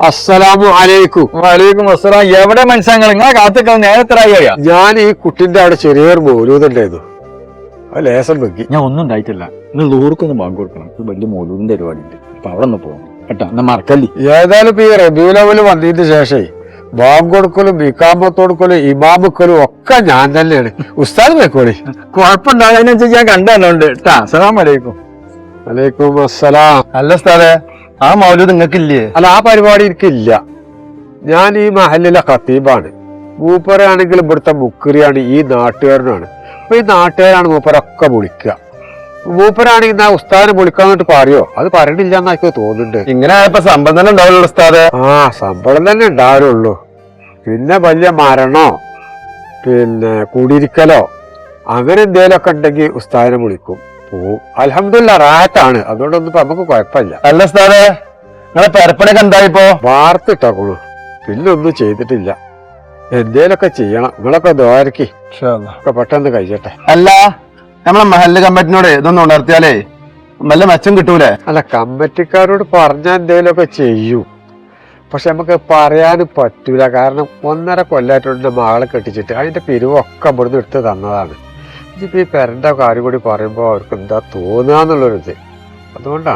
അസ്സലാമു അലൈക്കും. വലൈക്കും അസ്സലാം. എവിടെ മനസ്സിലാങ്ങൾ നിങ്ങളെ കാത്തിക്കാൻ നേരത്തെ അറിയാം. ഞാൻ ഈ കുട്ടിന്റെ അവിടെ ചെറിയൊരു മൗലൂദുണ്ടായിരുന്നു, അത് ലേസം വെക്കി. ഞാൻ ഒന്നും ഉണ്ടായിട്ടില്ല. ഇന്ന് ലൂർക്കൊന്ന് ബാങ്ക് കൊടുക്കണം. ഇത് വലിയ മൗലൂദിന്റെ പരിപാടി ഉണ്ട്. അപ്പൊ അവിടെ ഒന്ന് പോകണം കേട്ടോ. എന്നാ മറക്കല്ലേ. ഏതായാലും ഇപ്പൊ ഈ റബീഉൽ അവ്വൽ വന്നതിന് ശേഷേ ബാങ്ക് കൊടുക്കലും ഇഖാമത്ത് കൊടുക്കലും ഇമാമുക്കലും ഒക്കെ ഞാൻ തന്നെയാണ്. ഉസ്താദ് വെക്കോളി. കുഴപ്പമുണ്ടാകുന്നതിനനുസരിച്ച് ഞാൻ കണ്ടുണ്ട് കേട്ടാ. അസ്സലാമു അലൈക്കും. വലൈക്കും അസ്സലാം. അല്ല ഉസ്താദേ, ആ മൗലൂദ് നിങ്ങൾക്കില്ലേ? അല്ല, ആ പരിപാടി എനിക്കില്ല. ഞാൻ ഈ മഹല്ലിലെ ഖത്തീബാണ്. മൂപ്പരാണെങ്കിൽ ഇവിടുത്തെ മുക്രിയാണ്, ഈ നാട്ടുകാരനാണ്. അപ്പൊ ഈ നാട്ടുകാരാണ് മൂപ്പരൊക്കെ വിളിക്കുക. മൂപ്പരാണെങ്കിൽ ആ ഉസ്താദിനെ വിളിക്കാൻ വേണ്ടിട്ട് പറയോ? അത് പറയണില്ല എന്നാക്കി തോന്നുന്നുണ്ട്. ഇങ്ങനെ ആയപ്പോ സമ്പം തന്നെ ഉണ്ടാവുള്ളൂ ഉസ്താദേ. ആ, ശമ്പളം തന്നെ ഉണ്ടാവുള്ളൂ. പിന്നെ വലിയ മരണോ പിന്നെ കുടിയിരിക്കലോ അങ്ങനെ എന്തേലൊക്കെ ഉണ്ടെങ്കിൽ ഉസ്താദിനെ വിളിക്കും, പോവും. അൽഹംദുലില്ലാ റാഹത്താണ്. അതുകൊണ്ടൊന്നും ഇപ്പൊ നമുക്ക് കുഴപ്പമില്ല. അല്ല ഉസ്താദേ, നിങ്ങളെ പെരപ്പണൊക്കെ എന്തായിപ്പോ? വാർത്തിട്ടോളൂ, പിന്നെ ഒന്നും ചെയ്തിട്ടില്ല. എന്തേലൊക്കെ ചെയ്യണം. നിങ്ങളൊക്കെ ദ്വാരക്ക് ഒക്കെ പെട്ടെന്ന് കഴിയട്ടെ. അല്ല, നമ്മളെ മഹല്ല് കമ്മിറ്റിനോട് ഇതൊന്നും ഉണർത്തിയാലേ വല്ല മെച്ചം കിട്ടൂലേ? അല്ല, കമ്മിറ്റിക്കാരോട് പറഞ്ഞാൽ എന്തേലൊക്കെ ചെയ്യും. പക്ഷെ നമുക്ക് പറയാനും പറ്റൂല. കാരണം 1.5 കൊല്ലമായിട്ടുണ്ട് മകളെ കെട്ടിച്ചിട്ട്. അതിന്റെ പിരിവൊക്കെ ഇവിടുന്ന് എടുത്ത് തന്നതാണ്. ഇനിയിപ്പോ ഈ പെരന്റെ കാര്യം കൂടി പറയുമ്പോ അവർക്ക് എന്താ തോന്നുക എന്നുള്ളൊരിത്, അതുകൊണ്ടാണ്.